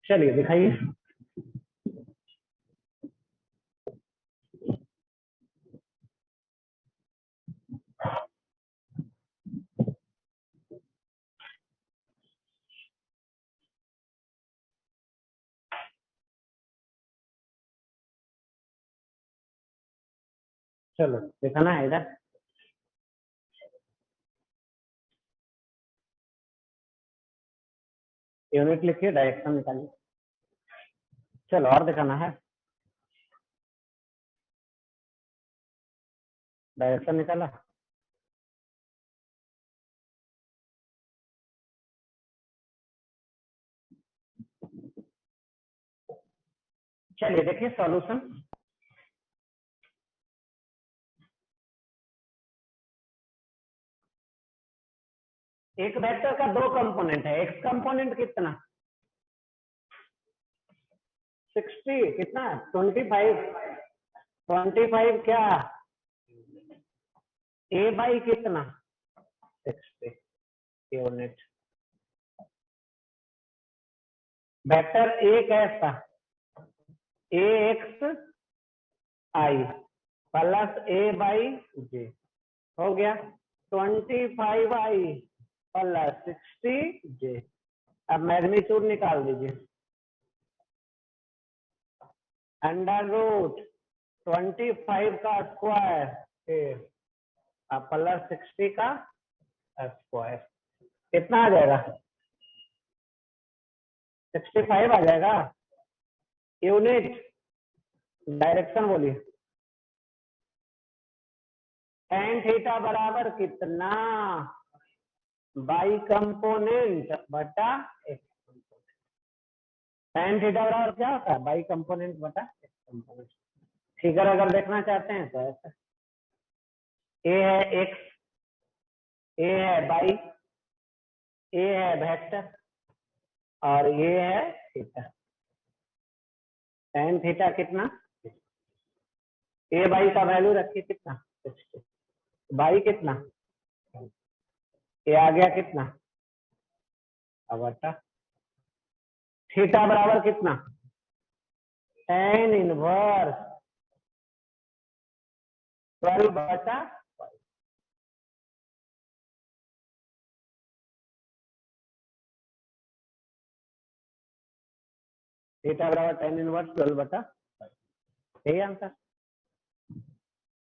चलिए दिखाइए। चलो दिखाना है इधर। यूनिट लिखिए, डायरेक्शन निकालिए। चलो और दिखाना है। डायरेक्शन निकाला। चलिए देखिए सॉल्यूशन। एक वेक्टर का दो कंपोनेंट है। एक्स कंपोनेंट कितना 60, कितना 25। 25 क्या ए बाई कितना 60 यूनिट। वेक्टर ए कैसा A X I plus A Y J हो गया 25 आई प्लस 60 जे। अब मैग्नीट्यूड निकाल दीजिए। अंडर रूट 25 का स्क्वायर फिर प्लस 60 का स्क्वायर कितना आ जाएगा 65 आ जाएगा। यूनिट डायरेक्शन बोलिए। tan थीटा बराबर कितना बाई कंपोनेंट बटा एक्स कंपोनेंट। tan थीटा बराबर क्या होता है बाई कंपोनेंट बटा एक्स कंपोनेंट। फिगर अगर देखना चाहते हैं तो ऐसा ए है एक्स, ए है बाई, ए है वेक्टर और ये है थीटा। tan थीटा कितना ए बाई का वैल्यू रखिए कितना 60, बाई कितना ये आ गया कितना अब बटा थीटा बराबर कितना tan इनवर्स 12 बटा 5। थीटा बराबर tan इनवर्स 12 बटा 5। यही आंसर।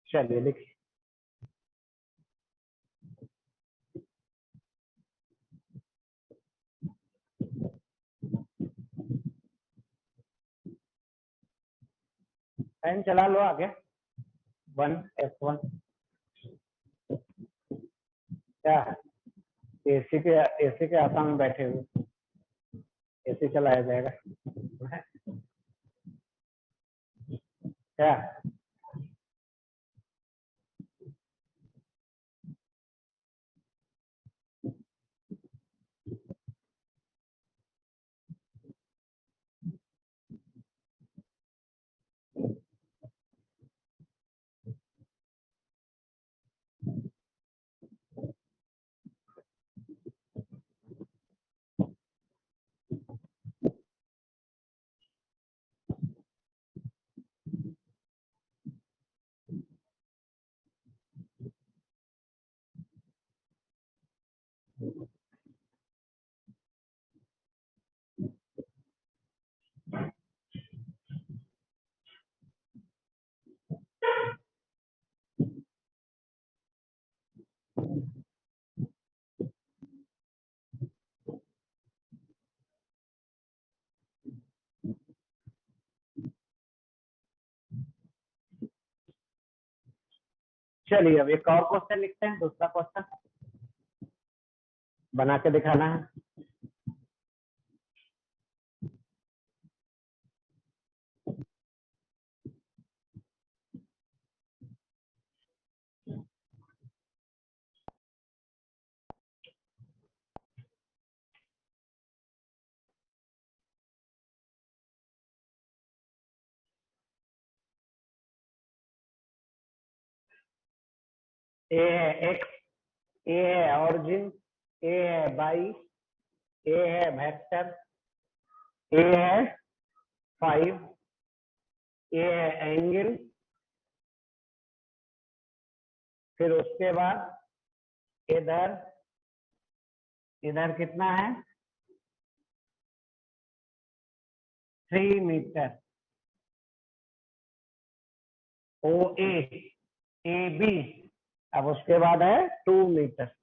चलिए लिखिए। फैन चला लो आगे 1F1 क्या एसी के आसा में बैठे हुए एसी चलाया जाएगा क्या चलिए अब एक और क्वेश्चन लिखते हैं। दूसरा क्वेश्चन बना के दिखाना है। ए है एक्स, ए है ऑरिजिन, ए है बाई, ए है वेक्टर, ए है 5, ए है एंगल, फिर उसके बाद इधर, इधर कितना है 3 मीटर, ओ ए बी, अब उसके बाद है 2 मीटर।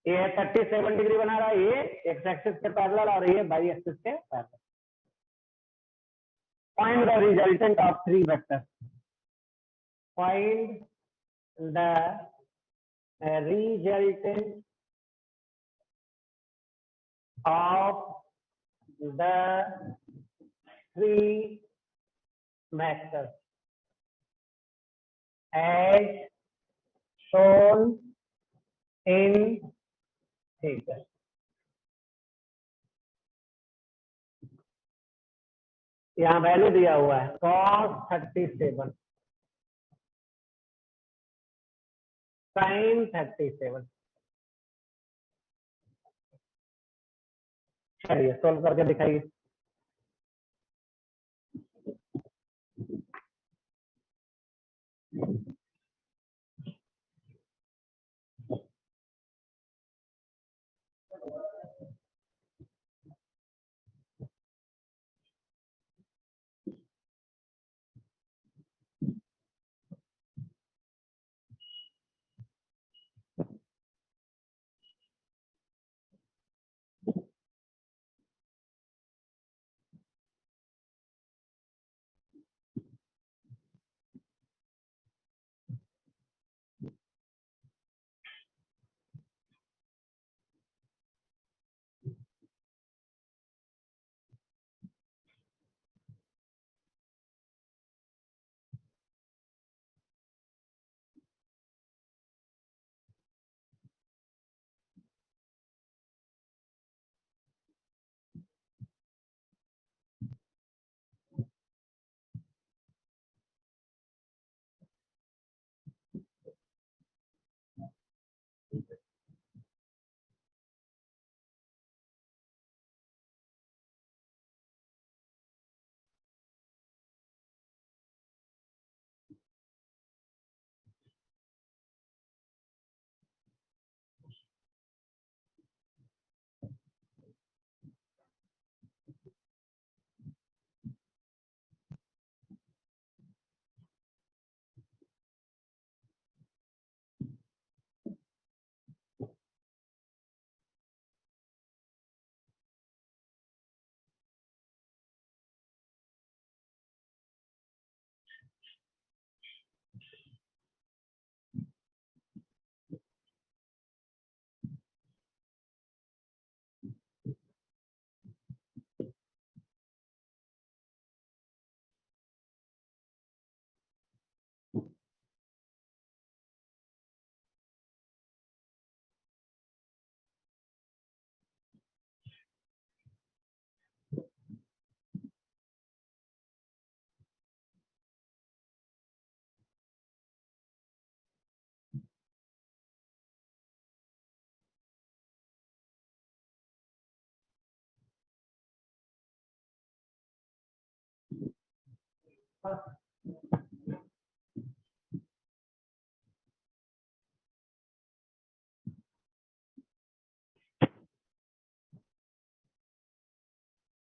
ये 37 डिग्री बना रहा है, ये एक्स एक्सिस के पैरेलल और ये वाई एक्सिस के parallel. Find the resultant of 3 vectors, find the resultant of the 3 vectors as shown in figure. यहाँ वैल्यू दिया हुआ है cos 37, sin 37। चलिए सोल्व करके दिखाइए।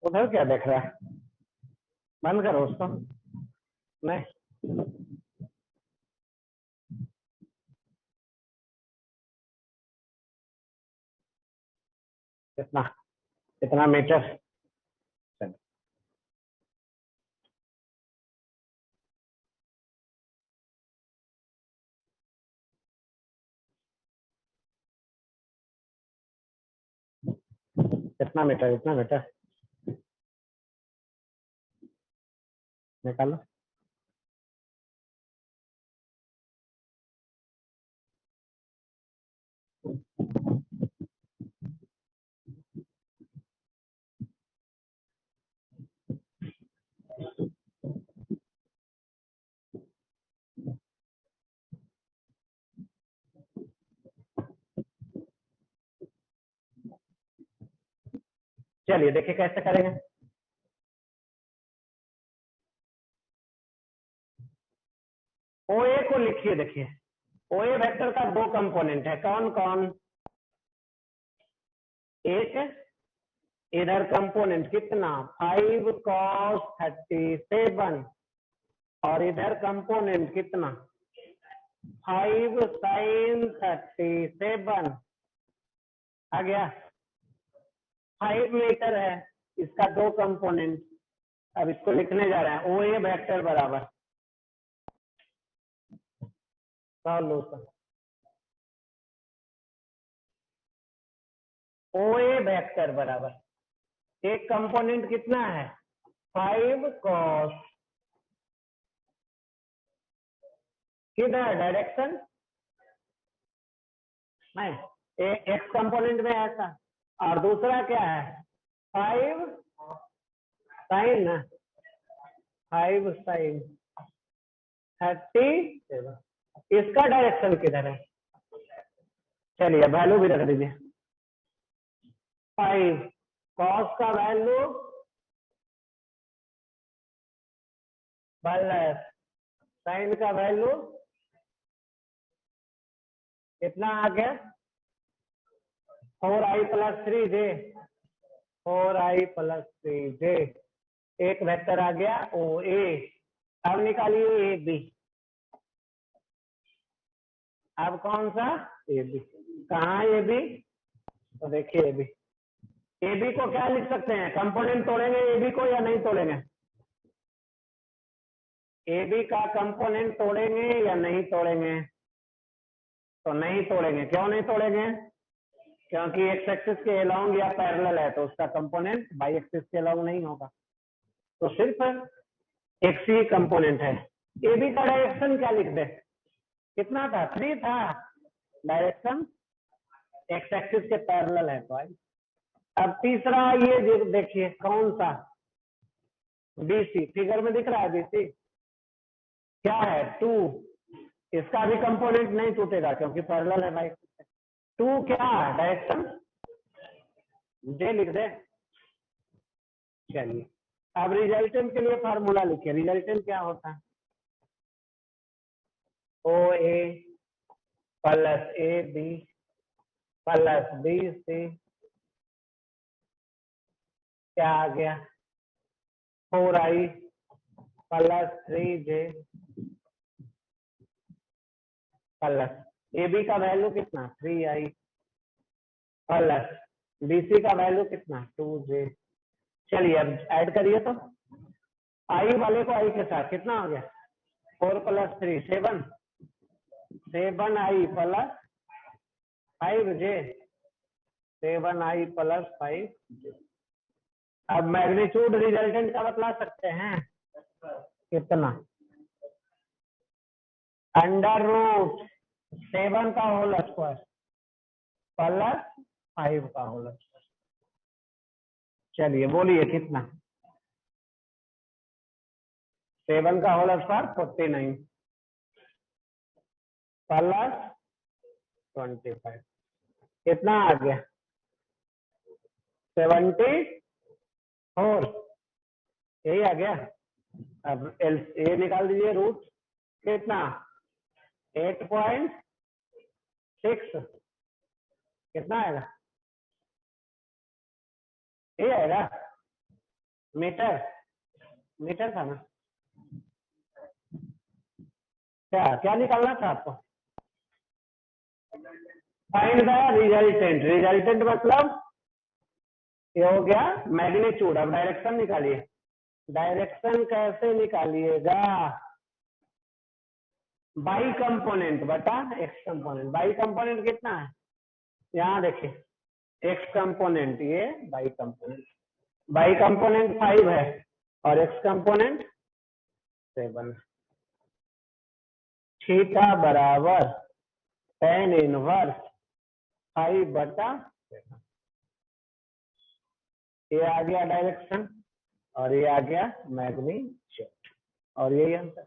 उधर क्या देख रहा है, बंद करो उसको। नहीं कितना, कितना मीटर, कितना मीटर, कितना मीटर निकालो। चलिए देखिए कैसे करेंगे। ओए को लिखिए, देखिए ओए वेक्टर का दो कंपोनेंट है, कौन कौन? एक इधर कंपोनेंट कितना 5 cos 37 और इधर कंपोनेंट कितना 5 sin 37 आ गया। 5 मीटर है, इसका दो कंपोनेंट। अब इसको लिखने जा रहे हैं ओ ए वेक्टर बराबर सॉल्यूशन ओ ए वेक्टर बराबर एक कंपोनेंट कितना है 5 cos, किधर डायरेक्शन में एक्स कंपोनेंट में ऐसा, और दूसरा क्या है 5 sin 37, इसका डायरेक्शन किधर है? चलिए वैल्यू भी रख दीजिए। 5 cos का वैल्यू प्लस साइन का वैल्यू कितना आ गया 4i+3j 4i+3j एक वेक्टर आ गया ओ ए। अब निकालिए ए बी। अब कौन सा ए बी, कहाँ ए बी? तो देखिए ए बी, ए बी को क्या लिख सकते हैं? कंपोनेंट तोड़ेंगे ए बी को या नहीं तोड़ेंगे? ए बी का कंपोनेंट तोड़ेंगे या नहीं तोड़ेंगे? तो नहीं तोड़ेंगे। क्यों नहीं तोड़ेंगे? क्योंकि एक्स एक्सिस के अलोंग या पैरेलल है तो उसका कंपोनेंट बाई एक्सिस के अलोंग नहीं होगा, तो सिर्फ एक्स ही कंपोनेंट है। ए बी का डायरेक्शन क्या लिख दे? कितना था 3 था, डायरेक्शन एक्स एक्सिस के पैरेलल है तो आई। अब तीसरा ये देखिए कौन सा बीसी, फिगर में दिख रहा है बीसी क्या है 2, इसका भी कंपोनेंट नहीं टूटेगा क्योंकि पैरेलल है भाई। 2 क्या डायरेक्शन जे लिख दे। चलिए अब रिजल्टेंट के लिए फार्मूला लिखिए। रिजल्टेंट क्या होता है O A plus A B plus B C क्या आ गया 4i+3j प्लस ए बी का वैल्यू कितना 3i प्लस बी सी का वैल्यू कितना 2j। चलिए अब ऐड करिए तो आई वाले को आई के साथ कितना हो गया 4+3 7i प्लस 5j 7i+5। अब मैग्नीट्यूड रिजल्टेंट का बतला सकते हैं कितना √7 का होल स्क्वायर प्लस 5 का होल स्क्वायर। चलिए बोलिए कितना 7 का होल स्क्वायर 49 प्लस 25 कितना आ गया 74, यही आ गया। अब ये निकाल दीजिए रूट कितना 8.6 कितना आएगा, ये आएगा मीटर, मीटर था ना। क्या क्या निकालना था आपको? Find the resultant. रिजल्टेंट मतलब ये हो गया मैग्नीट्यूड। अब डायरेक्शन निकालिए। डायरेक्शन कैसे निकालिएगा? बाई कंपोनेंट बटा एक्स कंपोनेंट। बाई कंपोनेंट कितना है यहाँ देखिए एक्स कंपोनेंट, ये बाई कंपोनेंट, बाई कंपोनेंट 5 है और एक्स कंपोनेंट 7। थीटा बराबर tan इनवर्स 5/7। ये आ गया डायरेक्शन और ये आ गया मैग्नीट्यूड और यही आंसर।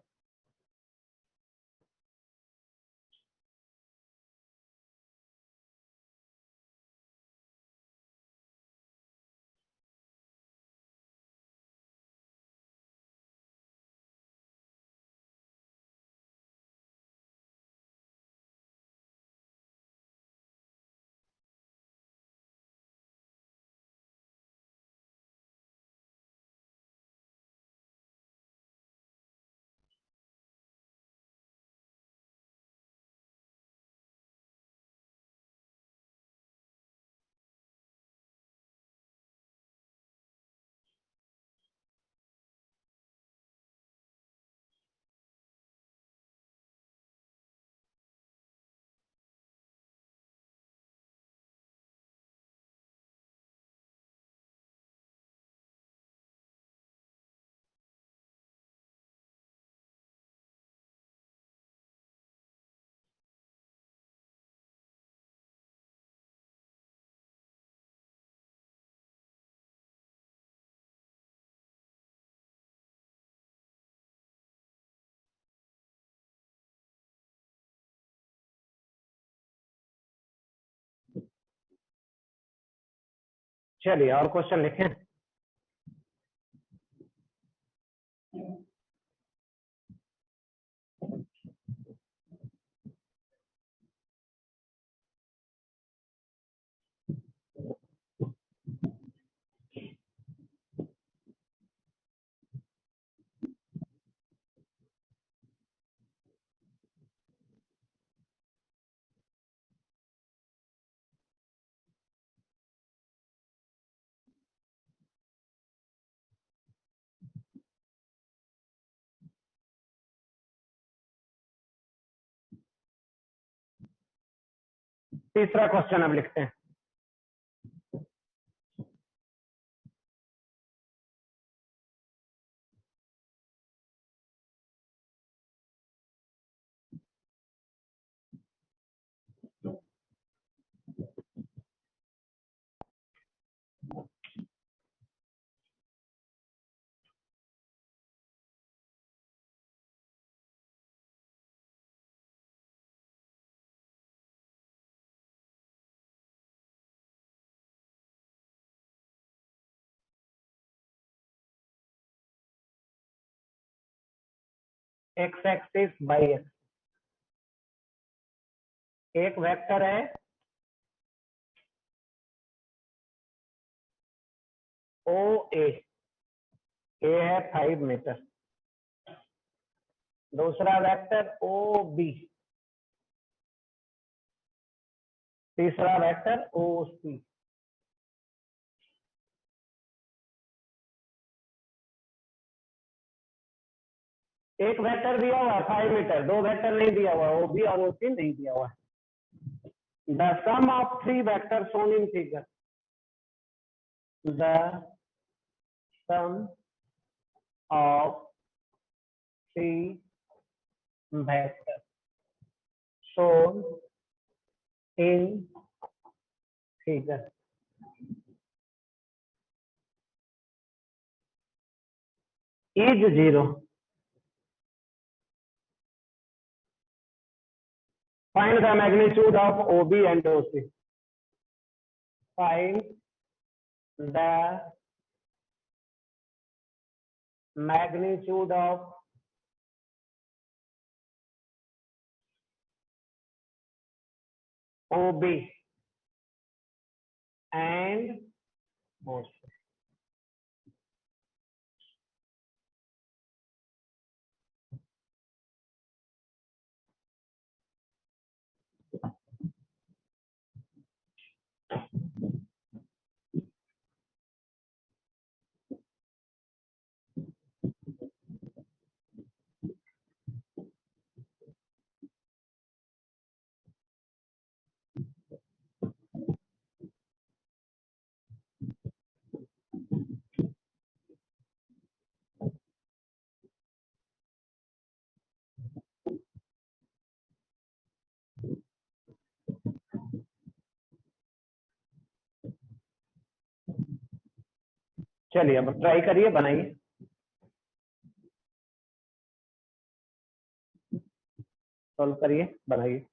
चलिए और क्वेश्चन लिखें। तीसरा क्वेश्चन अब लिखते हैं। एक्स एक्सिस बाई एक्स, एक वेक्टर है ओ ए है 5 मीटर, दूसरा वेक्टर ओ बी, तीसरा वेक्टर ओ सी। एक वेक्टर दिया हुआ है 5 मीटर, दो वेक्टर नहीं दिया हुआ, ओ बी और ओ सी नहीं दिया हुआ है। The sum of 3 vector shown in figure, the sum of 3 vectors shown in figure is 0. Find the magnitude of OB and OC. Find the magnitude of OB and OC. चलिए अब try करिए, बनाइए, solve करिए, बनाइए।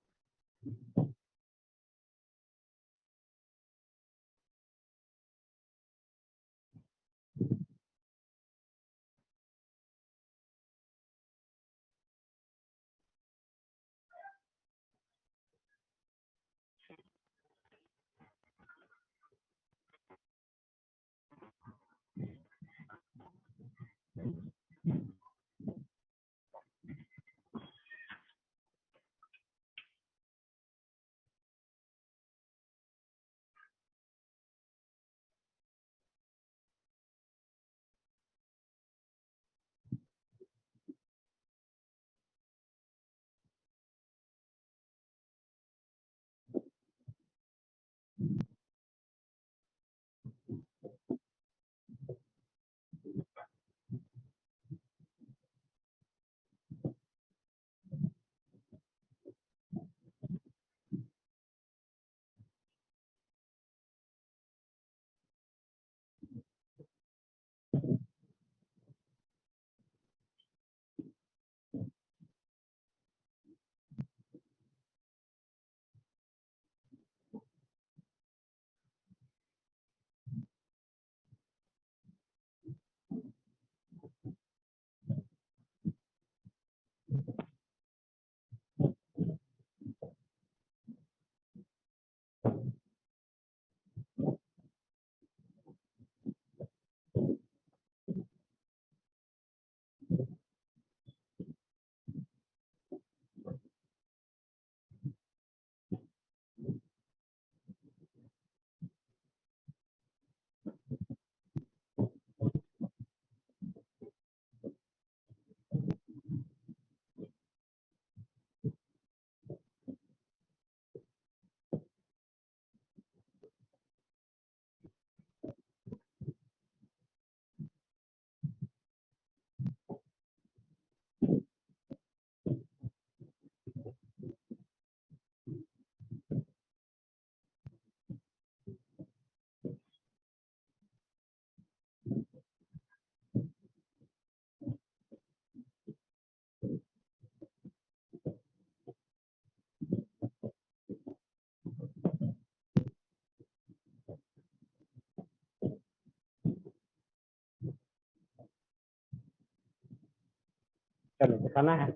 चलो दिखाना है।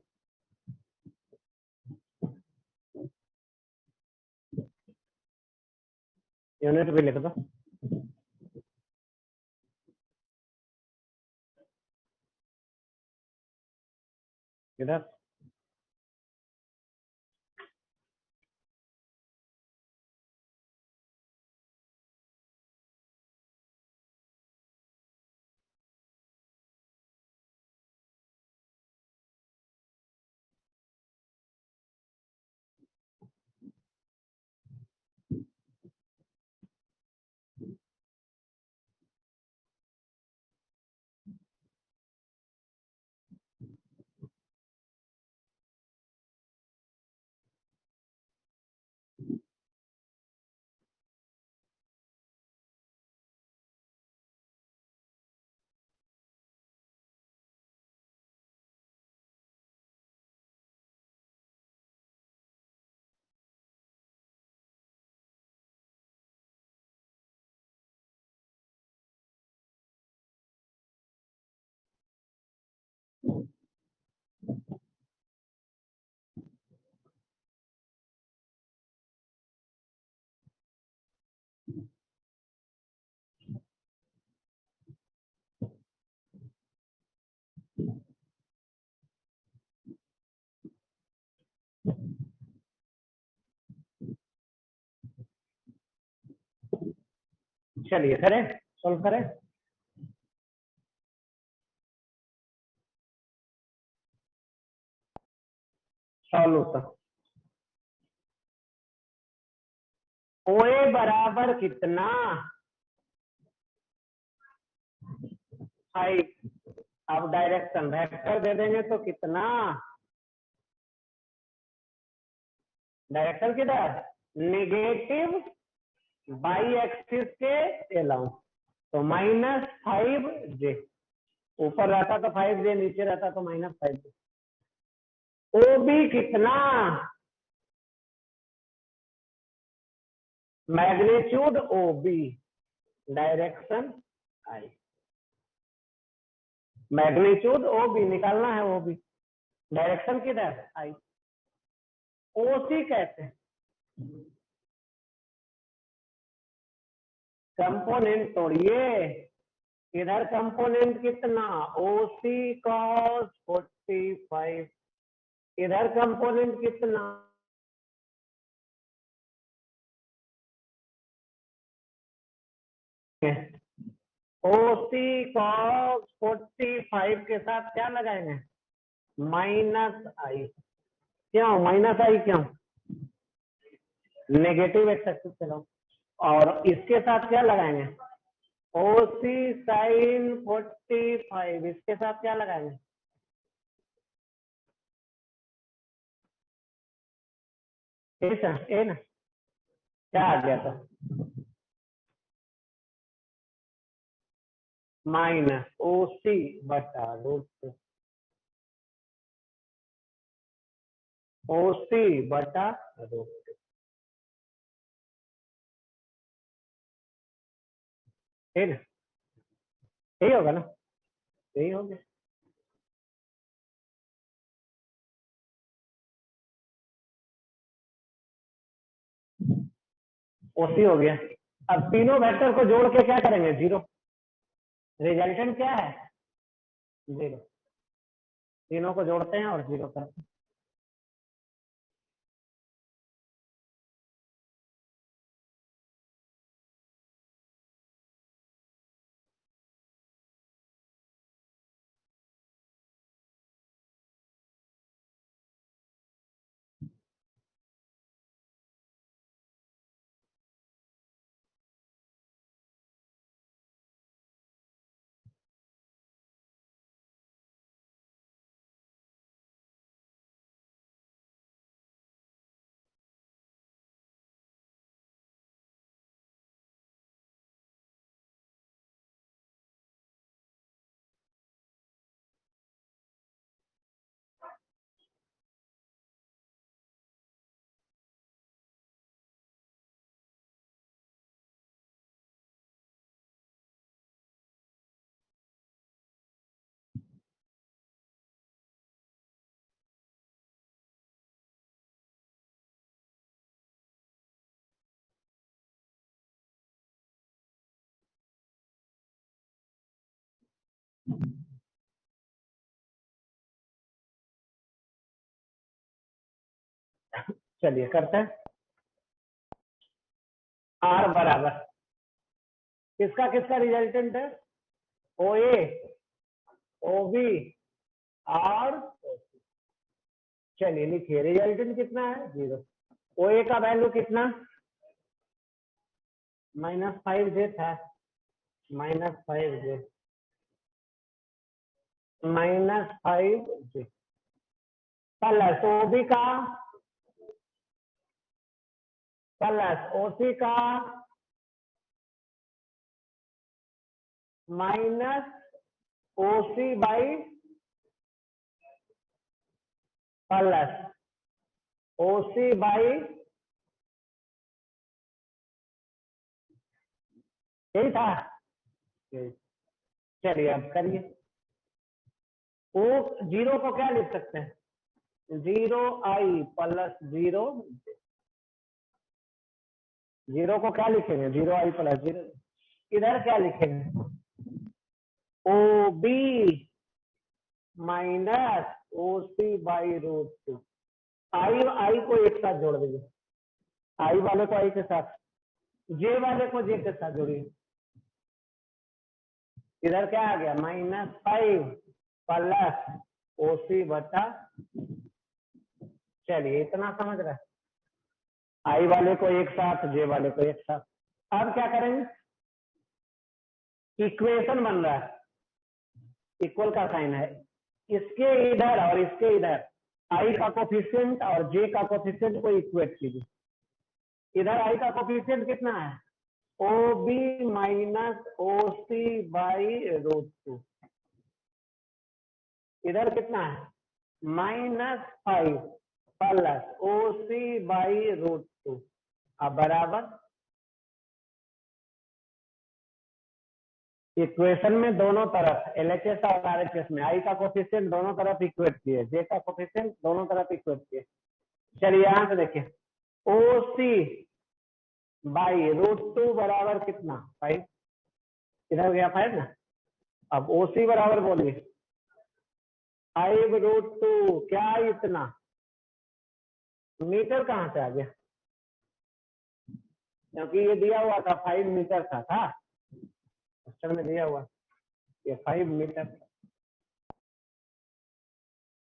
Unit भी लिख दो। इधर चलिए करें, सोल्व करें। सॉल्यूशन ओए बराबर कितना, 5। अब डायरेक्शन वेक्टर दे देंगे तो कितना, डायरेक्शन किधर, नेगेटिव बाई एक्सिस के एलाउ, तो -5j। ऊपर रहता तो 5j, नीचे रहता तो -5j। ओ बी कितना, magnitude O B, direction i. Magnitude O B निकालना है, ओ बी डायरेक्शन किधर आई। ओ सी कैसे, कंपोनेंट तोड़िए, इधर कंपोनेंट कितना, ओ सी कॉस 45, इधर कंपोनेंट कितना, ओ सी कॉस 45 के साथ क्या लगाएंगे, -i। क्यों -i, क्यों, नेगेटिव एक्स एक्सिस चलाओ। और इसके साथ क्या लगाएंगे, ओ सी साइन 45, इसके साथ क्या लगाएंगे, ए ना, क्या आ गया था, -OC/√2, OC/√2, है ना, यही होगा ना, यही हो गया। ओसी हो गया। अब तीनों वेक्टर को जोड़ के क्या करेंगे, 0। रिजल्टेंट क्या है, 0। तीनों को जोड़ते हैं और 0 करते हैं। चलिए करते हैं। आर बराबर किसका किसका रिजल्टेंट है? ओ ए, ओ बी और चलिए लिखिए रिजल्टेंट कितना है? 0। ओ ए का वैल्यू कितना? -5 था, -5 -5 प्लस ओबी का प्लस ओसी का minus OC by plus OC by, यही था। चलिए अब करिए। ओ 0 को क्या लिख सकते हैं? 0i plus 0। 0 को क्या लिखेंगे? 0i plus 0। इधर क्या लिखेंगे? O B minus O C by √2। I को एक साथ जोड़ दीजिए, आई वाले को आई के साथ, जे वाले को जे के साथ जोड़िए। इधर क्या आ गया? -5 प्लस ओसी बटा, चलिए इतना समझ रहे हैं। आई वाले को एक साथ, जे वाले को एक साथ। अब क्या करेंगे? इक्वेशन बन रहा है, इक्वल का साइन है, इसके इधर और इसके इधर आई का कोफिशिएंट और जे का कोफिशिएंट को इक्वेट कीजिए। इधर आई का कोफिशिएंट कितना है? O B minus O C by √2। इधर कितना है? -5 प्लस ओ सी बाई √2। अब बराबर इक्वेशन में दोनों तरफ एलएचएस और आरएचएस में आई का कोफिशिएंट दोनों तरफ इक्वेट किए, जे का कोफिशिएंट दोनों तरफ इक्वेट किए। चलिए यहां से देखिए, ओ सी बाई √2 बराबर कितना? 5। इधर गया 5 ना। अब ओ सी बराबर बोलिए 5√2। क्या इतना? मीटर कहाँ से आ गया? क्योंकि ये दिया हुआ था 5 मीटर था क्वेश्चन में दिया हुआ, ये 5 मीटर।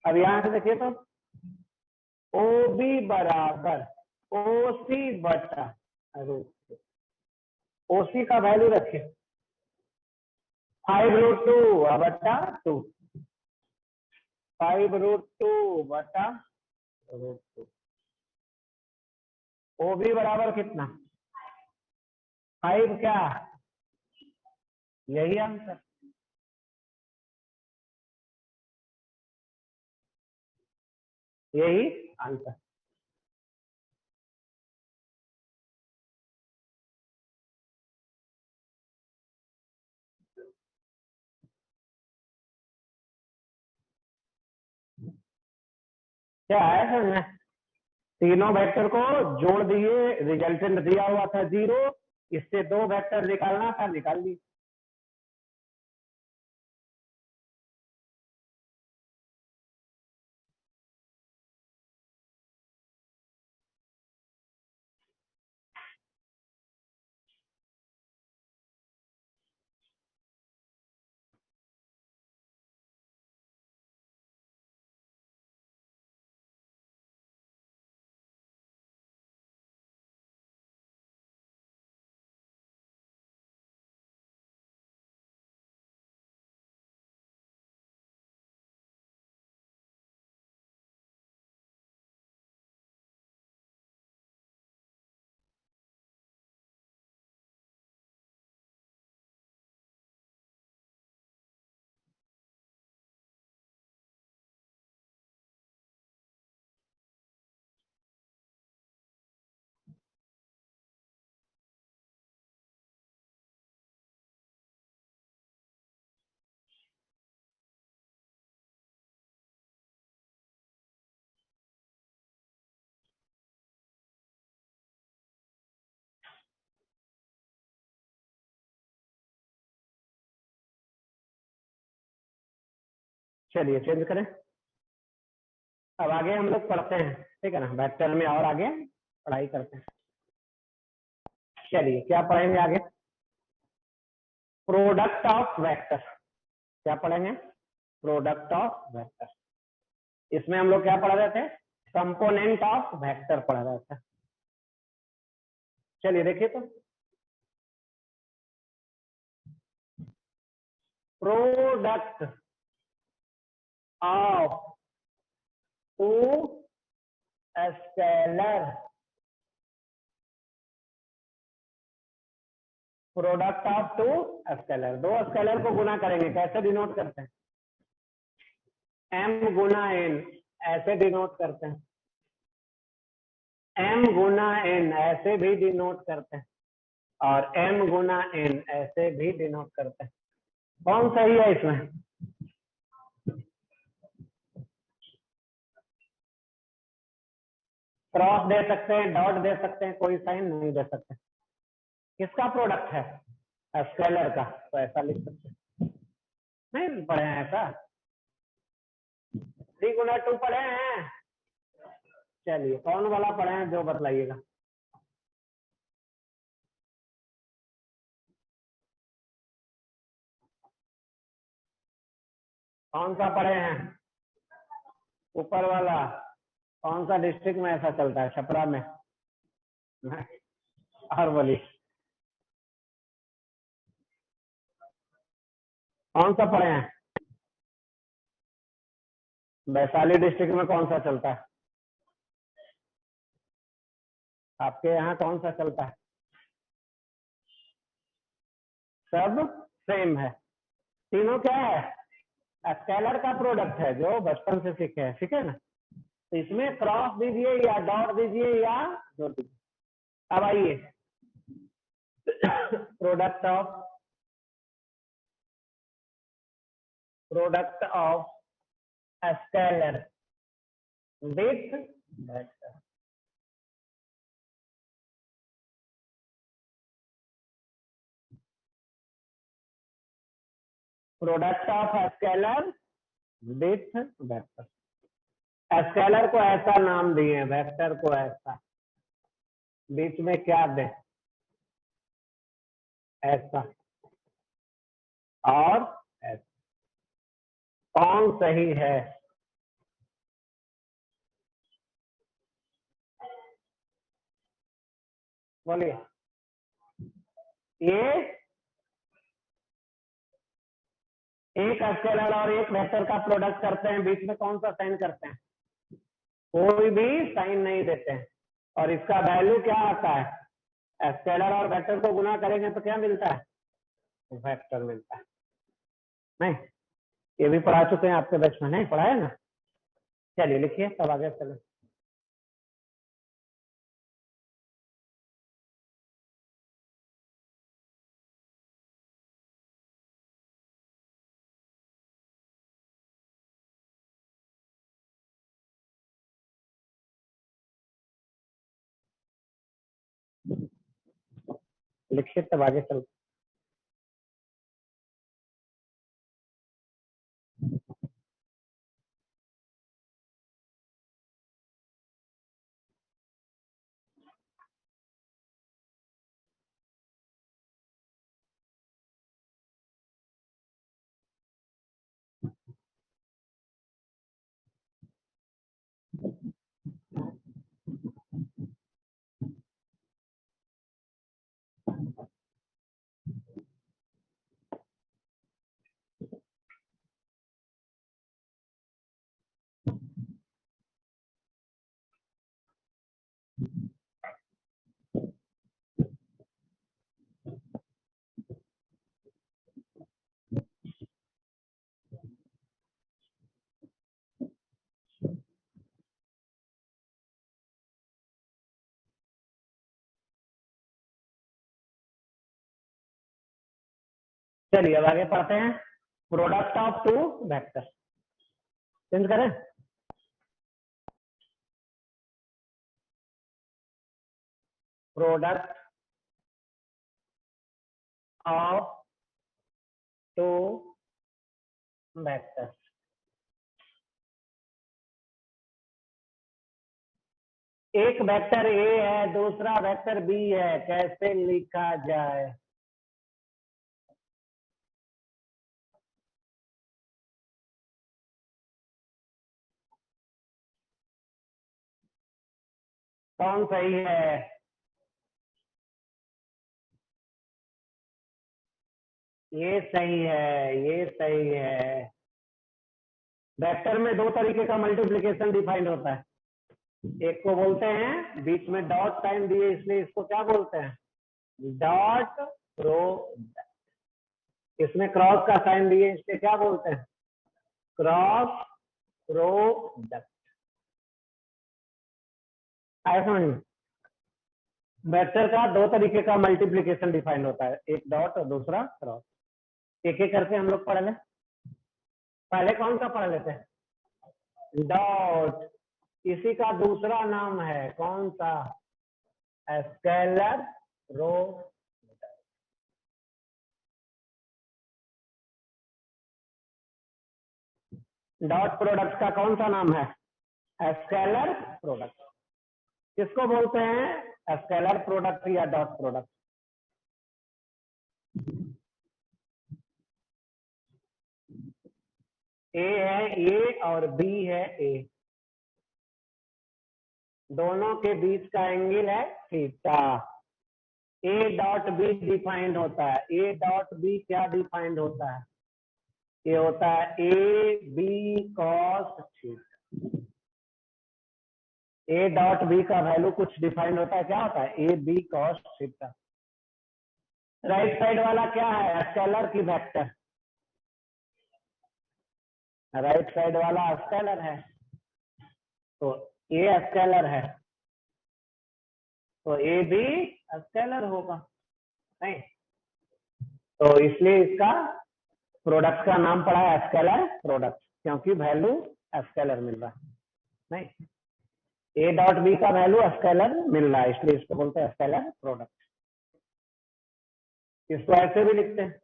अब यहां से देखिए तो ओ बी बराबर ओ सी बटा √2। ओ सी का वैल्यू रखिए 5√2 बटा 2, 5√2 बटा √2। ओ बी बराबर कितना? 5 क्या? यही आंसर। यही आंसर। क्या है सर में? तीनों वेक्टर को जोड़ दिए, रिजल्टेंट दिया हुआ था 0, इससे 2 वेक्टर निकालना था, निकाल दिए। चलिए चेंज करें। अब आगे हम लोग पढ़ते हैं, ठीक है ना, वेक्टर में और आगे पढ़ाई करते हैं। चलिए क्या पढ़ेंगे आगे? Product of vector. क्या पढ़ेंगे? Product of vector. इसमें हम लोग क्या पढ़ रहे थे? कंपोनेंट ऑफ वेक्टर पढ़ रहे थे। चलिए देखिए तो, product of two scalar, product of two scalar, दो स्केलर को गुना करेंगे, कैसे डिनोट करते हैं? m गुना n, ऐसे डिनोट करते हैं। m गुना n ऐसे भी डिनोट करते हैं, और m गुना n ऐसे भी डिनोट करते हैं। कौन सही है इसमें? क्रॉस दे सकते हैं, डॉट दे सकते हैं, कोई साइन नहीं दे सकते। किसका प्रोडक्ट है? स्केलर का, तो ऐसा लिख सकते हैं। नहीं पढ़े हैं ऐसा? 3 गुना 2 पढ़े हैं? चलिए कौन वाला पढ़े हैं जो बतलाइएगा। कौन सा पढ़े हैं? ऊपर वाला। कौन सा डिस्ट्रिक्ट में ऐसा चलता है? छपरा में? और बोलिए, कौन सा पढ़े हैं? वैशाली डिस्ट्रिक्ट में कौन सा चलता है? आपके यहाँ कौन सा चलता है? सब सेम है। तीनों क्या है? स्केलर का प्रोडक्ट है, जो बचपन से सीखे हैं, ठीक है ना। तो इसमें क्रॉस दीजिए या डॉट दीजिए या जोड़ दीजिए। अब आइए, product of scalar with vector. Product of scalar with vector. Scalar को ऐसा नाम दिए, वेक्टर को ऐसा, बीच में क्या दे? ऐसा और ऐसा। कौन सही है? बोलिए। ये एक स्केलर और एक वेक्टर का प्रोडक्ट करते हैं, बीच में कौन सा साइन करते हैं? कोई भी साइन नहीं देते हैं। और इसका वैल्यू क्या आता है? स्केलर और वेक्टर को गुना करेंगे तो क्या मिलता है? वेक्टर मिलता है। नहीं, ये भी पढ़ा चुके हैं आपके बैच में, नहीं पढ़ा है ना? चलिए लिखिए, तब आगे चले। लिखिए तब आगे चलते। चलिए अब आगे पढ़ते हैं। Product of two vector, change करें। Product of two vector. एक वेक्टर ए है, दूसरा वेक्टर बी है, कैसे लिखा जाए? कौन सही है? ये सही है, ये सही है। वेक्टर में दो तरीके का मल्टीप्लिकेशन डिफाइंड होता है। एक को बोलते हैं, बीच में डॉट साइन दिए इसलिए इसको क्या बोलते हैं? Dot product. इसमें क्रॉस का साइन दिए इसलिए क्या बोलते हैं? Cross product. आया समझ में? वेक्टर का दो तरीके का मल्टीप्लिकेशन डिफाइंड होता है, एक डॉट और दूसरा क्रॉस। एक एक करके हम लोग पढ़ लें। पहले कौन सा पढ़ लेते हैं? डॉट। इसी का दूसरा नाम है कौन सा? स्केलर रो। डॉट प्रोडक्ट का कौन सा नाम है? Scalar product. किसको बोलते हैं? स्केलर प्रोडक्ट या डॉट प्रोडक्ट। ए है ए और बी है ए, दोनों के बीच का एंगल है theta. A dot B defined होता है। ए डॉट बी क्या डिफाइंड होता है? ये होता है A B cos theta. A dot B का वैल्यू कुछ डिफाइंड होता है, क्या होता है? A B cos theta. Right side वाला क्या है? स्केलर की वेक्टर। राइट साइड वाला स्केलर है, तो ए स्केलर है तो ए भी स्केलर होगा, नहीं? तो इसलिए इसका प्रोडक्ट का नाम पड़ा है स्केलर प्रोडक्ट, क्योंकि वैल्यू स्केलर मिल रहा है, नहीं? ए डॉट बी का वैल्यू स्केलर मिल रहा है, इसलिए इसको बोलते हैं स्केलर प्रोडक्ट। इसको ऐसे भी लिखते हैं,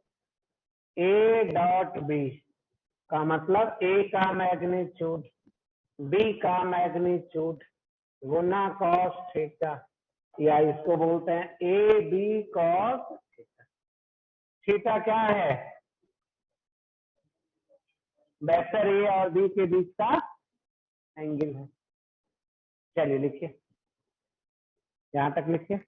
ए डॉट बी का मतलब ए का मैग्नीट्यूड बी का मैग्नीट्यूड गुना कॉस थीटा, या इसको बोलते हैं A B cos theta. Theta क्या है? वेक्टर ए और बी के बीच का एंगल है। चलिए लिखिए, यहां तक लिखिए।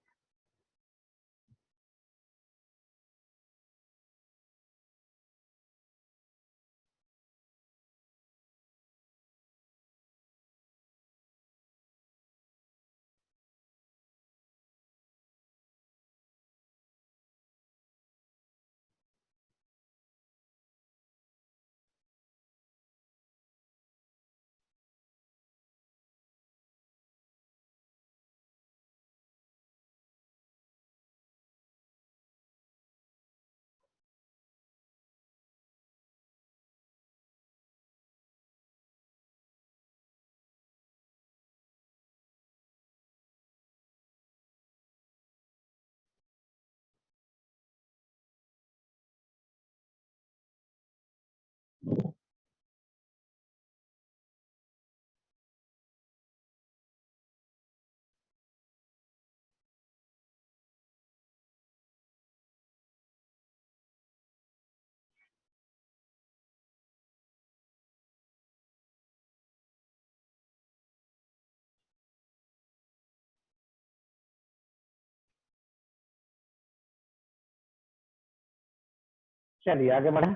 चलिए आगे बढ़े।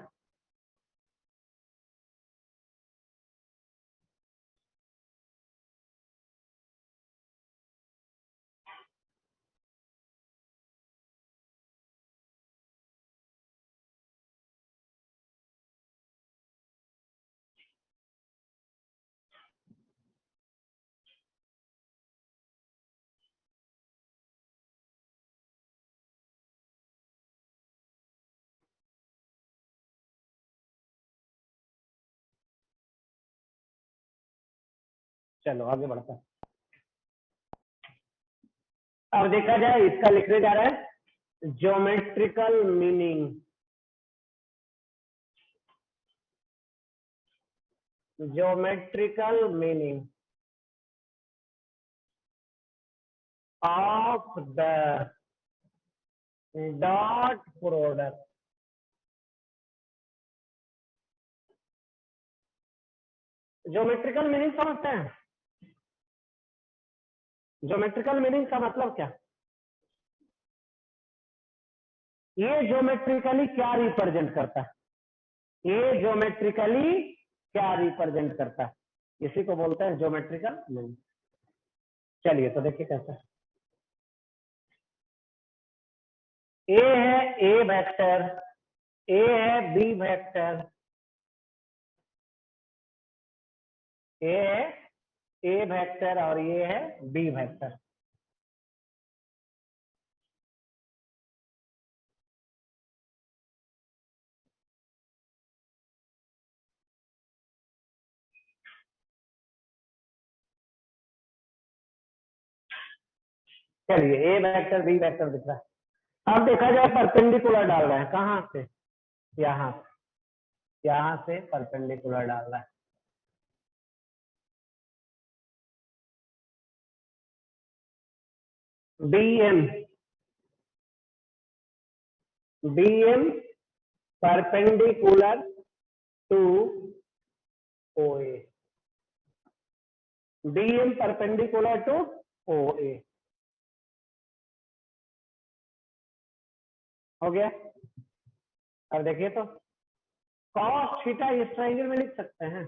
चलो आगे बढ़ते हैं। अब देखा जाए, इसका लिखने जा रहा है geometrical meaning. Geometrical meaning of the dot product. Geometrical meaning समझते हैं? ज्योमेट्रिकल मीनिंग का मतलब क्या? ये ज्योमेट्रिकली क्या रिप्रेजेंट करता है? ये ज्योमेट्रिकली क्या रिप्रेजेंट करता है? इसी को बोलते हैं ज्योमेट्रिकल मीनिंग। चलिए तो देखिए कैसा। ए है ए वेक्टर, ए है बी वेक्टर, ए है ए वेक्टर और ये है बी वेक्टर। चलिए ए वेक्टर बी वेक्टर दिख रहा है। अब देखा जाए परपेंडिकुलर डाल रहे हैं, कहाँ से? यहाँ से, यहाँ से परपेंडिकुलर डाल रहा है। BM BM perpendicular to OA, BM perpendicular to OA हो गया। अब देखिए तो cos थीटा इस ट्रायंगल में लिख सकते हैं।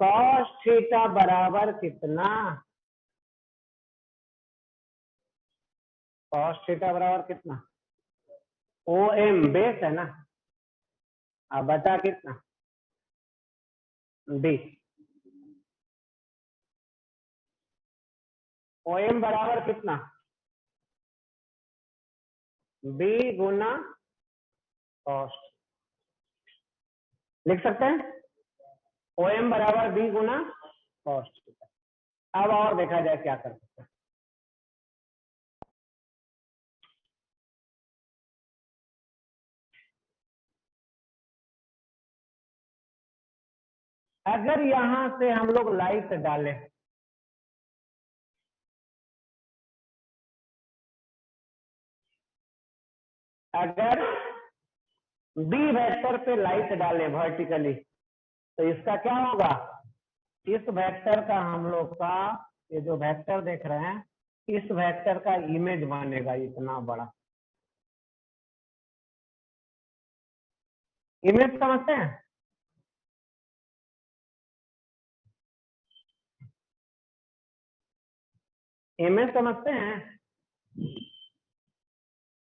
cos थीटा बराबर कितना? cos थीटा बराबर कितना? OM बेस है ना, अब बचा कितना? D। OM बराबर कितना? B गुना cos। लिख सकते हैं OM बराबर B गुना cos थीटा। अब और देखा जाए क्या कर सकते हैं। अगर यहां से हम लोग लाइट डालें, अगर बी वेक्टर पे लाइट डालें वर्टिकली, तो इसका क्या होगा? इस वेक्टर का हम लोग का, ये जो वेक्टर देख रहे हैं, इस वेक्टर का इमेज बनेगा इतना बड़ा। इमेज समझते हैं? इमेज समझते हैं?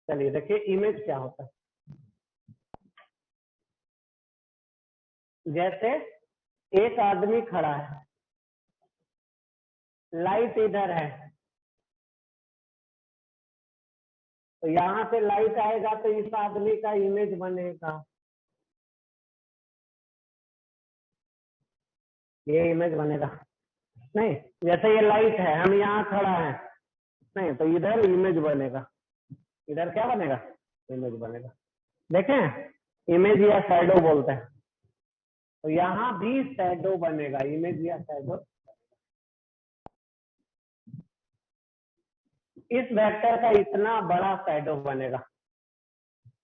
चलिए देखिए इमेज क्या होता है। जैसे एक आदमी खड़ा है, लाइट इधर है, तो यहां से लाइट आएगा तो इस आदमी का इमेज बनेगा, ये इमेज बनेगा। नहीं, जैसे ये लाइट है, हम यहाँ खड़ा है, नहीं तो इधर इमेज बनेगा, इधर क्या बनेगा? इमेज बनेगा। देखें इमेज या शैडो बोलते हैं, तो यहाँ भी शैडो बनेगा, इमेज या शैडो। इस वेक्टर का इतना बड़ा शैडो बनेगा।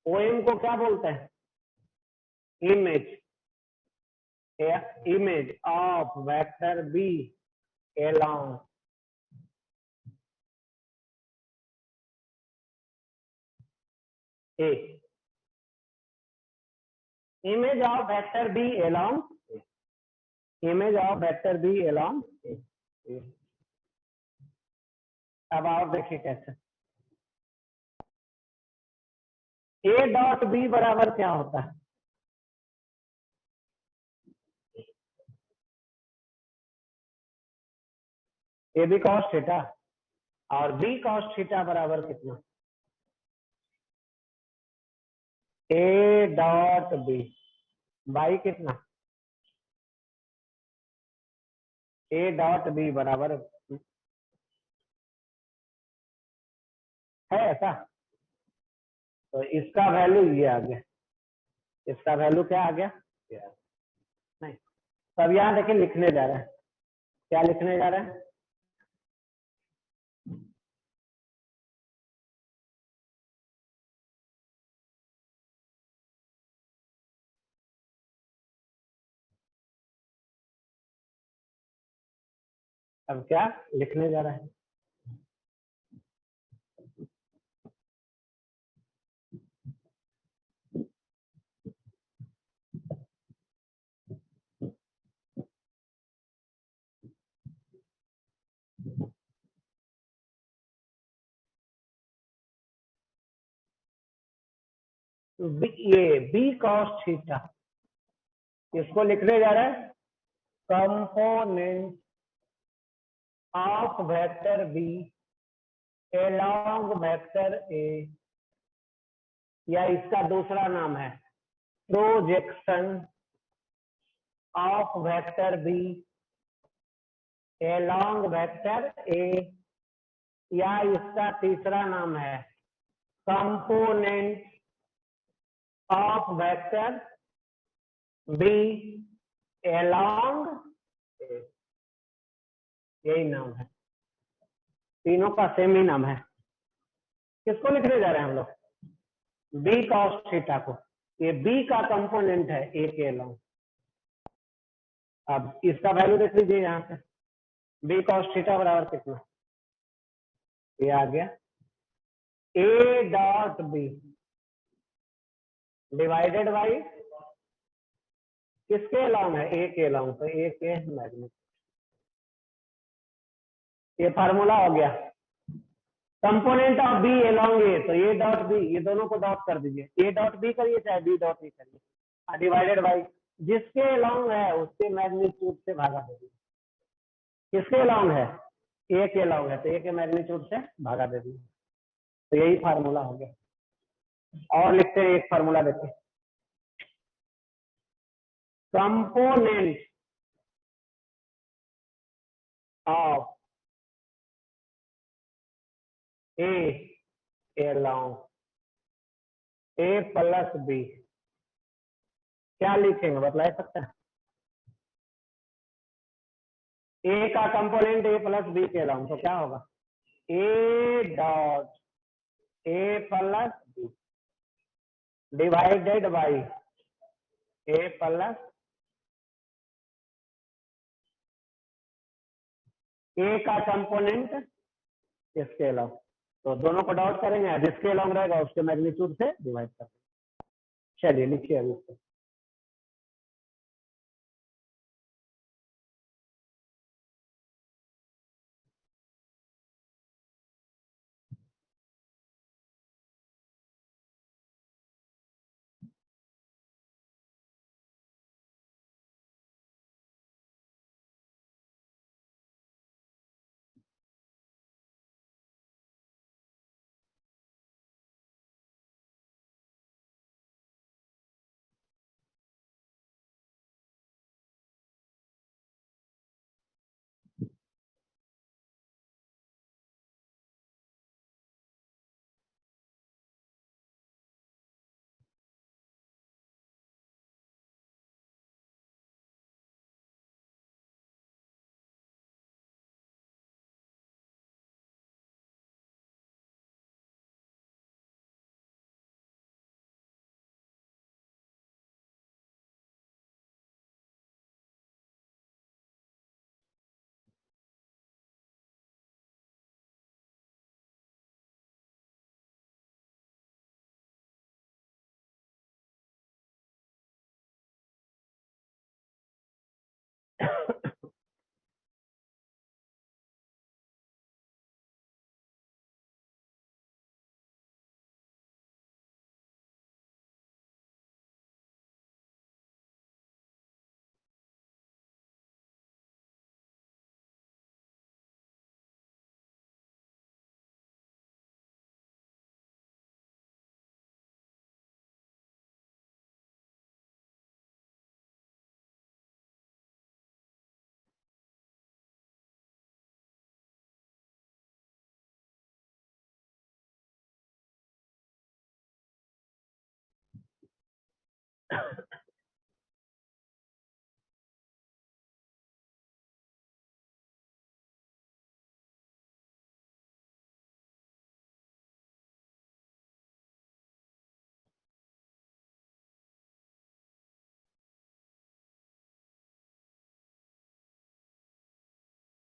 ओएम को क्या बोलते हैं? Image, image of vector B along A, image of vector B along A, image of vector B along A। अब आप देखिए कैसे। A डॉट B बराबर क्या होता है? ए बी कॉस थीटा, और बी कॉस थीटा बराबर कितना? ए डॉट बी बाई कितना? ए डॉट बी बराबर है ऐसा, तो इसका वैल्यू ये आ गया, इसका वैल्यू क्या आ गया? नहीं, तब यहाँ देखिए लिखने जा रहे हैं, क्या लिखने जा रहे हैं? अब क्या लिखने जा रहा है? ये बी कॉस थीटा, इसको लिखने जा रहा है component of vector B along vector A, या इसका दूसरा नाम है projection of vector B along vector A, या इसका तीसरा नाम है component of vector B along ए। यही नाम है, तीनों का सेम ही नाम है। किसको लिखने जा रहे हैं हम लोग? बी कॉस थीटा को। ये बी का कंपोनेंट है ए के along। अब इसका वैल्यू देख लीजिए यहाँ पे, बी कॉस थीटा बराबर कितना, ये आ गया A dot B divided by किसके along है? ए के along, तो ए के मैग्नीट्यूड। ये फार्मूला हो गया कंपोनेंट ऑफ बी along ए, तो ए डॉट बी, ये दोनों को डॉट कर दीजिए, ए डॉट बी करिए चाहे बी डॉट ए करिए, डिवाइडेड बाई जिसके along है उसके मैग्नीट्यूड से भागा दे दीजिए। किसके along है? ए के along है, तो ए के मैग्नीट्यूड से भागा दे दीजिए। तो यही फार्मूला हो गया। और लिखते हैं एक फार्मूला देखिए, component of A along A plus B, क्या लिखेंगे बतला सकते हैं? ए का कंपोनेंट ए प्लस बी के along, तो क्या होगा? A dot A plus B divided by A plus A का कंपोनेंट इसके along, तो दोनों को डॉट करेंगे, जिसके along रहेगा उसके मैग्नीट्यूड से डिवाइड करेंगे। चलिए लिखिए अभी इसको।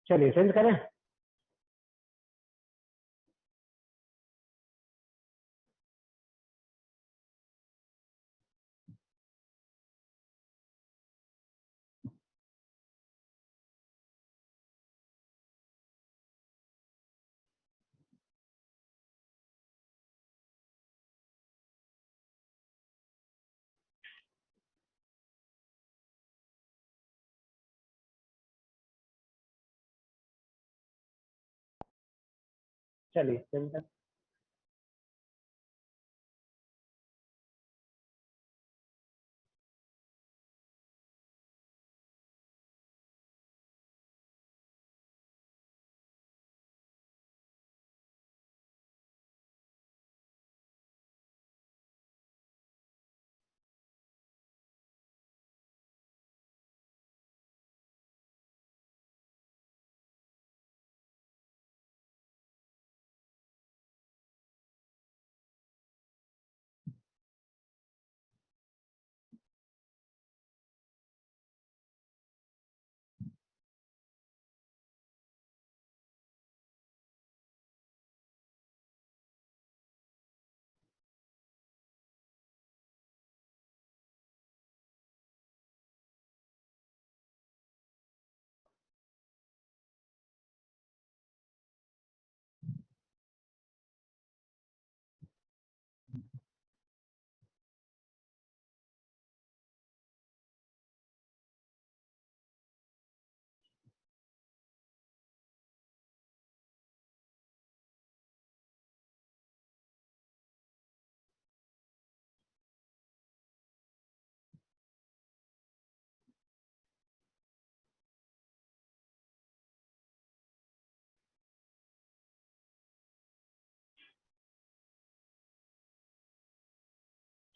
चलिए चेंज करें। चलिए चेंज करें।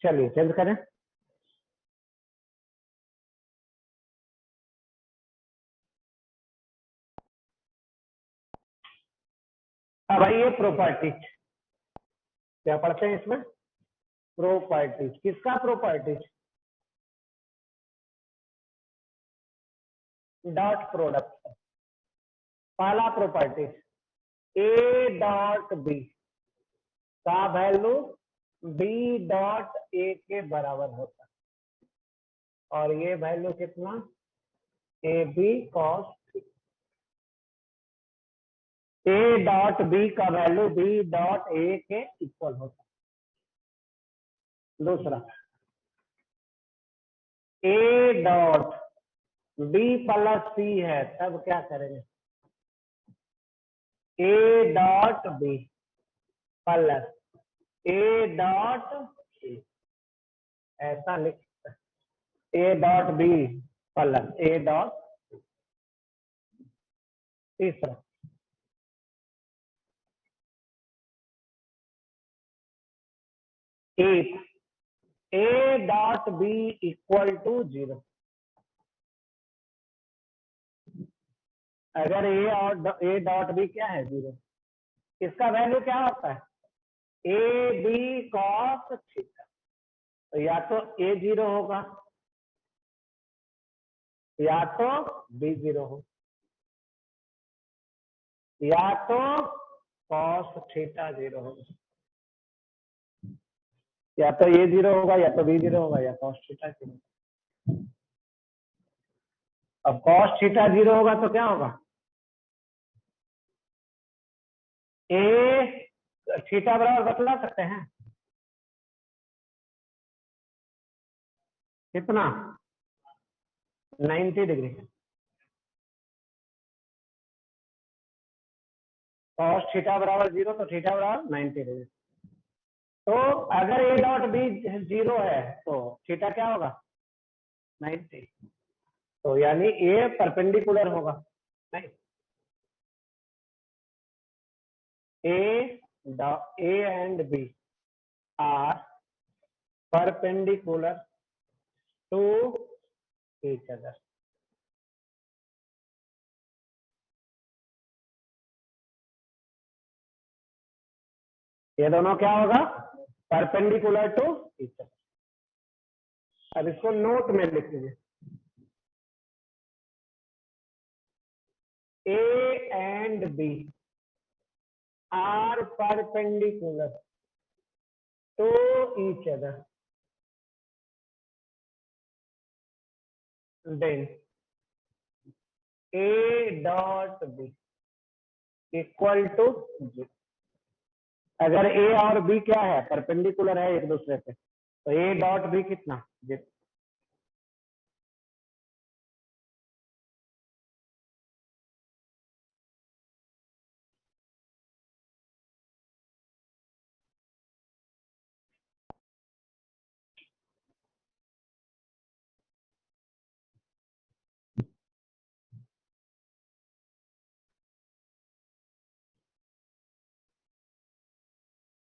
चलिए चेंज करें। अब आइए प्रॉपर्टीज, क्या पढ़ते हैं इसमें? प्रॉपर्टीज। किसका प्रॉपर्टीज? Dot product. पहला प्रॉपर्टीज ए डॉट बी का वैल्यू बी डॉट ए के बराबर होता है, और ये वैल्यू कितना? A B cos. A dot B का वैल्यू बी डॉट ए के इक्वल होता है। दूसरा, A dot B plus C है, तब क्या करेंगे? A dot B plus A dot C, ऐसा लिख सकते हैं। A dot B plus A dot. तीसरा, if A dot B equal to 0, अगर ए और ए डॉट बी क्या है? 0, इसका वैल्यू क्या होता है? A B cos theta. तो या तो ए 0 होगा या तो बी 0 हो, या तो कॉस थीटा 0 होगा, या तो ए 0 होगा या तो बी 0 होगा या कॉस थीटा 0। अब कॉस थीटा 0 होगा तो क्या होगा? ए थीटा बराबर बतला सकते हैं कितना? 90 डिग्री। कॉस थीटा बराबर 0 तो थीटा बराबर 90 डिग्री। तो अगर ए डॉट बी 0 है तो थीटा क्या होगा? 90। तो यानी ए परपेंडिकुलर होगा। नहीं, A and B are perpendicular to each other. ये दोनों क्या होगा? Perpendicular to each other. अब इसको नोट में लिख लीजिए। A and B are perpendicular to each other, then A dot B equal to 0। अगर A और B क्या है, परपेंडिकुलर है एक दूसरे से, तो A डॉट B कितना 0।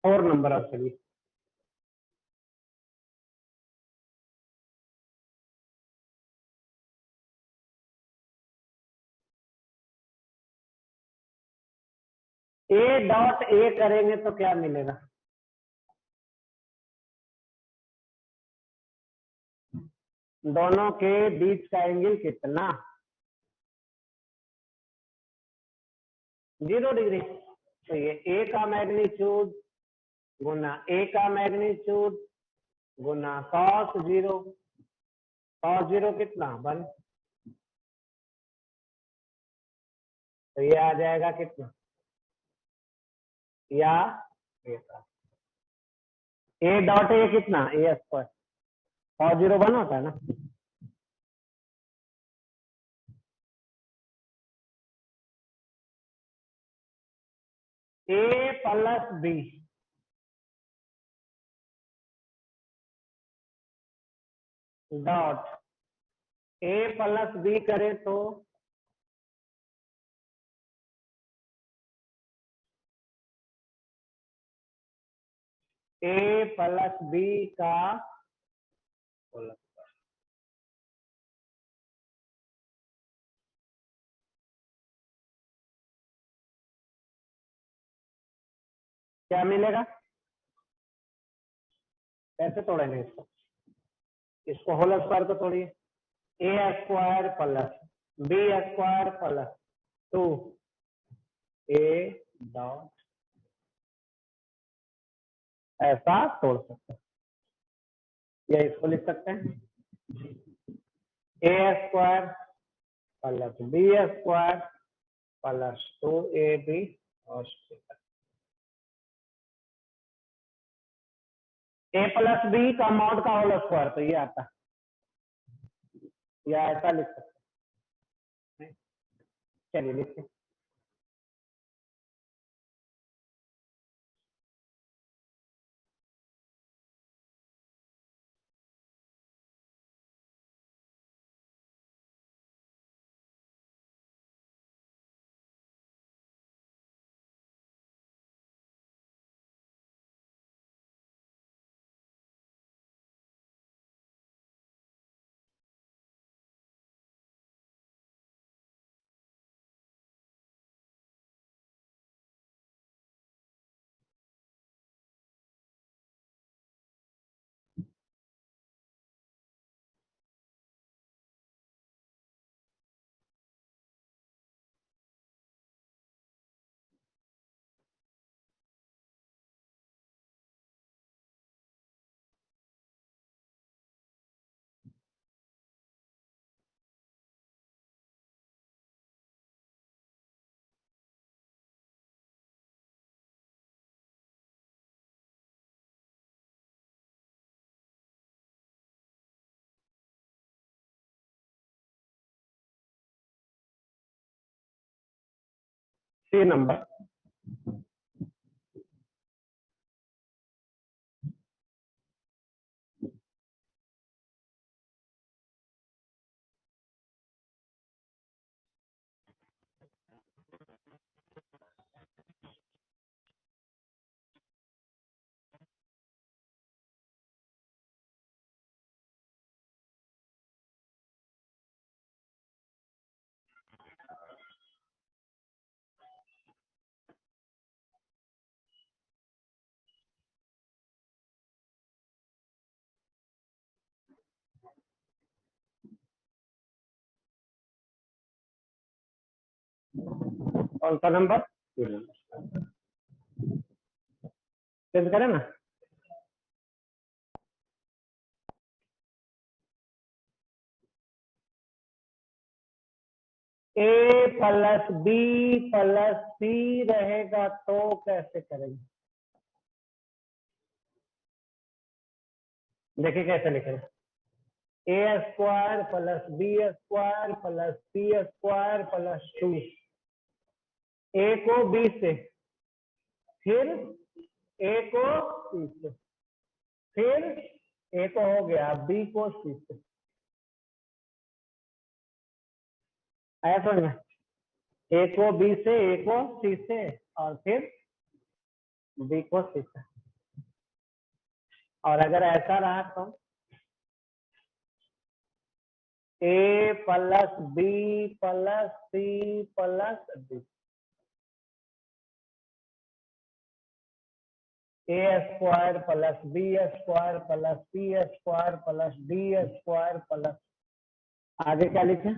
और number of solution, A dot A करेंगे तो क्या मिलेगा, दोनों के बीच का एंगल कितना, 0 डिग्री। तो ये A का मैग्नीट्यूड गुना A का मैग्नीट्यूड गुना cos 0, cos 0 कितना 1, तो ये आ जाएगा कितना, या A डॉट A कितना A स्क्वायर, cos 0 1 होता है ना, A plus B dot A plus B करे तो A प्लस B का होल स्क्वायर। क्या मिलेगा, कैसे तोड़ेंगे इसको होल स्क्वायर को तोड़िए, A square plus B square plus 2 A dot, ऐसा तोड़ सकते हैं, या इसको लिख सकते हैं A square plus B square plus 2AB और A प्लस B का मॉड का होल स्क्वायर, तो ये आता है, या ऐसा लिख सकते हैं, चलिए लिखते हैं। सी नंबर, कौन सा नंबर? 3 नंबर। चेंज करें ना। A plus B plus C रहेगा तो कैसे करेंगे? देखिए कैसे लिखेंगे। A square plus B square plus C square plus 2। A को बी से, फिर ए को सी से, फिर ए को हो गया बी को सी से। आया समझ में? ए को बी से, ए को सी से, और फिर बी को सी से। और अगर ऐसा रहा तो A plus B plus C plus D. A square plus B square plus C square plus D square plus, आगे क्या लिखे?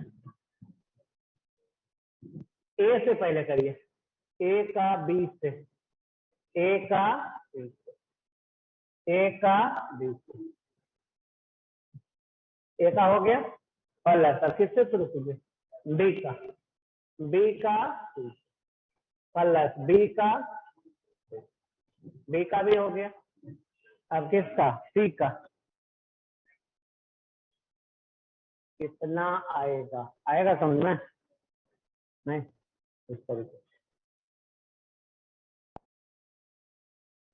ए से पहले करिए, ए का बी से, ए का बी से, ए का बी से, ए का हो गया प्लस। अब किससे शुरू कीजिए? बी का, बी का प्लस बी का, बी का भी हो गया। अब किसका? सी का। कितना आएगा? आएगा समझ में? नहीं, इस तरीके से।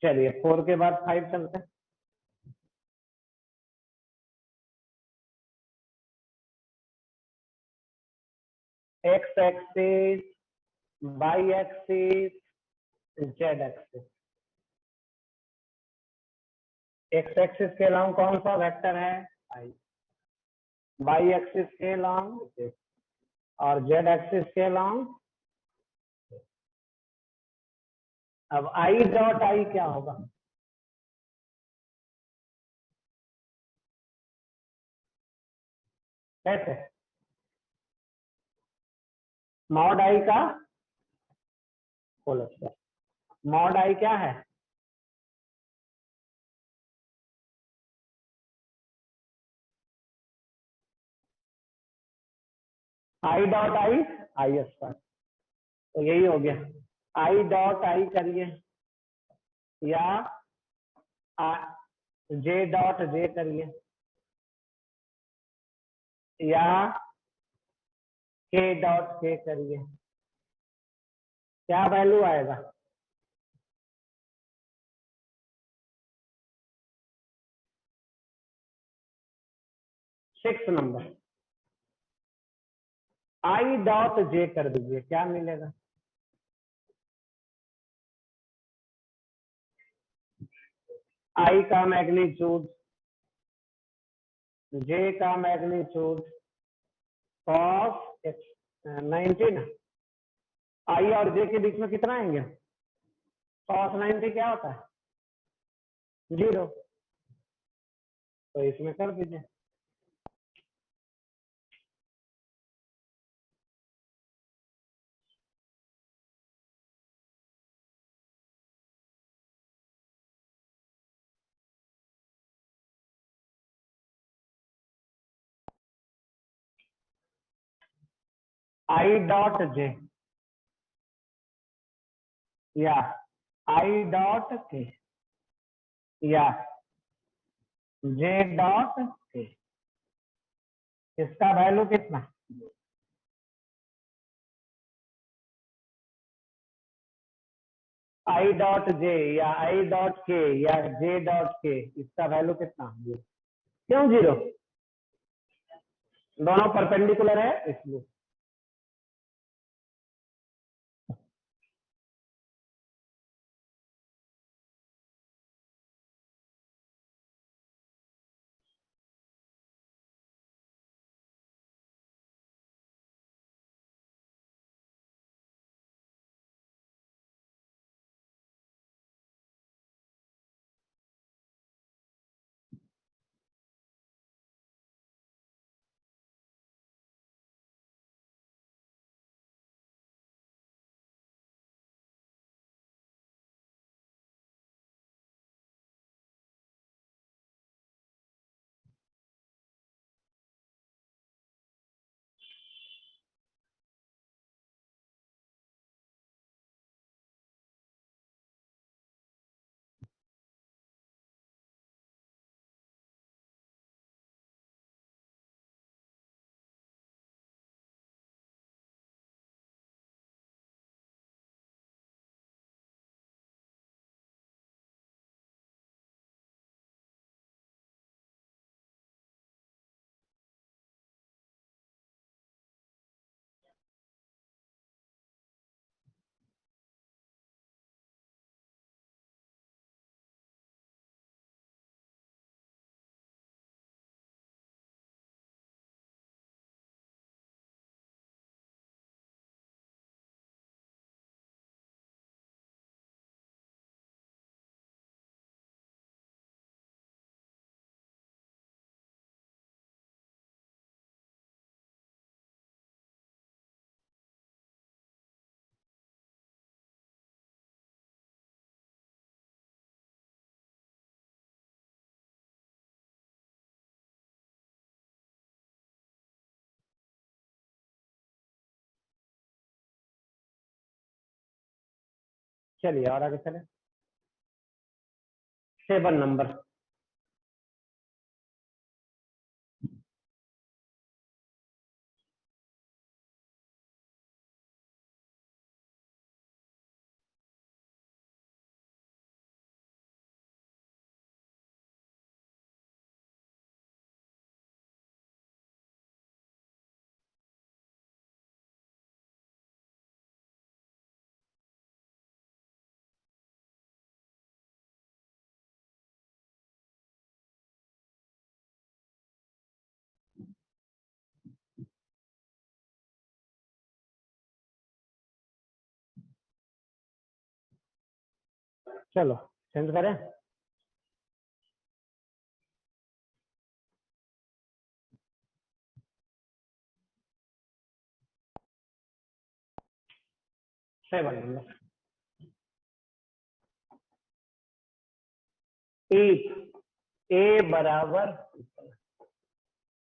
चलिए 4 के बाद 5 चलते हैं। X axis, y axis, z axis. X axis के लॉन्ग कौन सा वेक्टर है? आई। वाई एक्सिस के लॉन्ग और जेड एक्सिस के लॉन्ग। अब आई डॉट आई क्या होगा? कैसे? मॉड आई का होल स्क्वायर। मॉड आई क्या है? I dot I, I square. तो यही हो गया। आई डॉट आई करिए, या जे डॉट जे करिए, या के डॉट के करिए। क्या वैल्यू आएगा? Six number. I dot J कर दीजिए, क्या मिलेगा? आई का मैग्नीट्यूड, जे का मैग्नीट्यूड कॉस 90 ना। आई और जे के बीच में कितना आएंगे? कॉस 90 क्या होता है? 0। तो इसमें कर दीजिए। आई डॉट जे, या आई डॉट के, या जे डॉट के। इसका वैल्यू कितना? आई डॉट जे या आई डॉट के या जे डॉट के, इसका वैल्यू कितना? क्यों 0? दोनों परपेंडिकुलर है इसलिए। चलिए और आगे चले। 7 नंबर, चलो चेंज करें। सेवन नंबर, इफ ए बराबर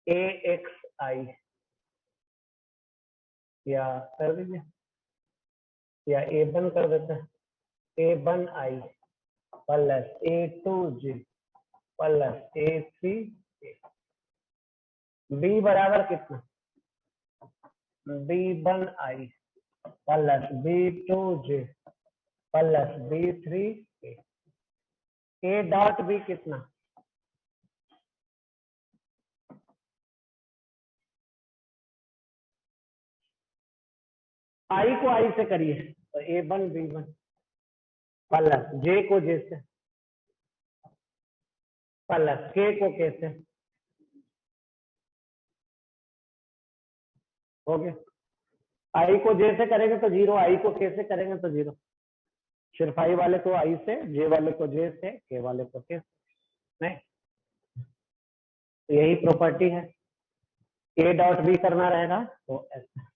ए एक्स आई, या कर दीजिए, या ए वन कर देते हैं, A one I plus A two G plus A three, B बराबर कितना, B one I plus B two J plus B three, A dot B कितना, आई को आई से करिए तो A one B one plus J को J से plus के को के से, हो गया। आई को जे से करेंगे तो जीरो, आई को के से करेंगे तो जीरो। सिर्फ आई वाले को आई से, जे वाले को जे से, के वाले को के से, नहीं तो यही प्रॉपर्टी है। ए डॉट बी करना रहेगा तो ऐसा